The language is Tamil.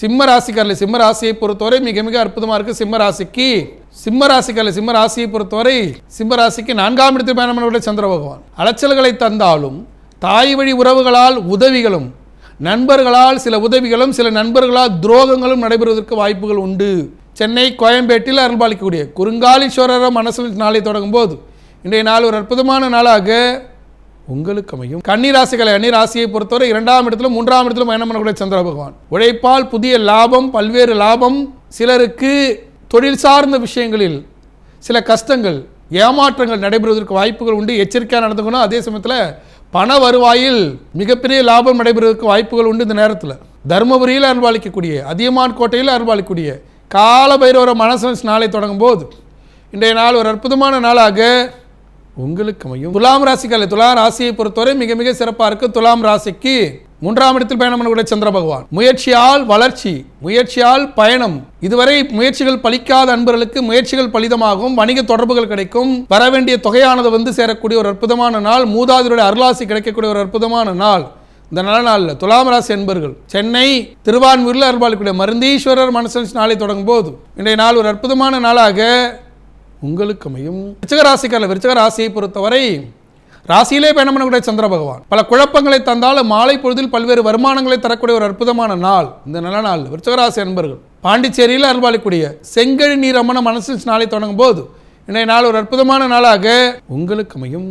சிம்ம ராசிக்காரர்கள் சிம்ம ராசியை பொறுத்தவரை மிக மிக அற்புதமாக இருக்குது. சிம்ம ராசியை பொறுத்தவரை சிம்ம ராசிக்கு 4ஆம் இடத்தில் பயணம் பண்ணக்கூடிய சந்திர பகவான் அலைச்சல்களை தந்தாலும் தாய் வழி உறவுகளால் உதவிகளும் நண்பர்களால் சில உதவிகளும் சில நண்பர்களால் துரோகங்களும் நடைபெறுவதற்கு வாய்ப்புகள் உண்டு. சென்னை கோயம்பேட்டில் அருள்பாலிக்கக்கூடிய குறுங்காலீஸ்வரர் மனசில் நாளை தொடங்கும் போது இன்றைய நாள் ஒரு அற்புதமான நாளாக உங்களுக்கு அமையும். கன்னி ராசியை பொறுத்தவரை 2ஆம் இடத்திலும் 3ஆம் இடத்திலும் பயணம் பண்ணக்கூடிய சந்திர பகவான் உழைப்பால் புதிய லாபம், பல்வேறு லாபம், சிலருக்கு தொழில் சார்ந்த விஷயங்களில் சில கஷ்டங்கள் ஏமாற்றங்கள் நடைபெறுவதற்கு வாய்ப்புகள் உண்டு. எச்சரிக்கையாக நடந்துக்கணும். அதே சமயத்தில் பண வருவாயில் மிகப்பெரிய லாபம் நடைபெறுவதற்கு வாய்ப்புகள் உண்டு. இந்த நேரத்தில் தர்மபுரியில் அருள்பாலிக்கக்கூடிய அதியமான் கோட்டையில் அருள்பாலிக்கக்கூடிய கால பைரவர மனசு நாளை தொடங்கும் போது இன்றைய நாள் ஒரு அற்புதமான நாளாக உங்களுக்கு அமையும். துலாம் ராசியை பொறுத்தவரை மிக மிக சிறப்பாக இருக்கு. துலாம் ராசிக்கு 3ஆம் இடத்தில் பயணம் பண்ணக்கூடிய சந்திர பகவான் முயற்சியால் வளர்ச்சி, முயற்சியால் பயணம். இதுவரை முயற்சிகள் பலிக்காத அன்பர்களுக்கு முயற்சிகள் பலிதமாகும், வணிக தொடர்புகள் கிடைக்கும், வர வேண்டிய தொகையானது வந்து சேரக்கூடிய ஒரு அற்புதமான நாள், மூதாதையருடைய அருளாசி கிடைக்கக்கூடிய ஒரு அற்புதமான நாள். இந்த நல்ல நாளில் துலாம் ராசி அன்பர்கள் சென்னை திருவான்மூரில் அருள்பாலிக்கக்கூடிய மருந்தீஸ்வரர் மனசு நாளை தொடங்கும் போது இன்றைய நாள் ஒரு அற்புதமான நாளாக உங்களுக்கு அமையும். விருச்சிக ராசியை பொறுத்தவரை ராசியிலே பயணம் பண்ணக்கூடிய சந்திர பகவான் பல குழப்பங்களை தந்தாலும் மாலை பொழுதில் பல்வேறு வருமானங்களை தரக்கூடிய ஒரு அற்புதமான நாள். இந்த நல்ல நாள் விருச்சிக ராசி அன்பர்கள் பாண்டிச்சேரியில் அருள்பாலிக்கூடிய செங்கழி நீர் அம்மன மனசு நாளை தொடங்கும் போது இன்றைய நாள் ஒரு அற்புதமான நாளாக உங்களுக்கு அமையும்.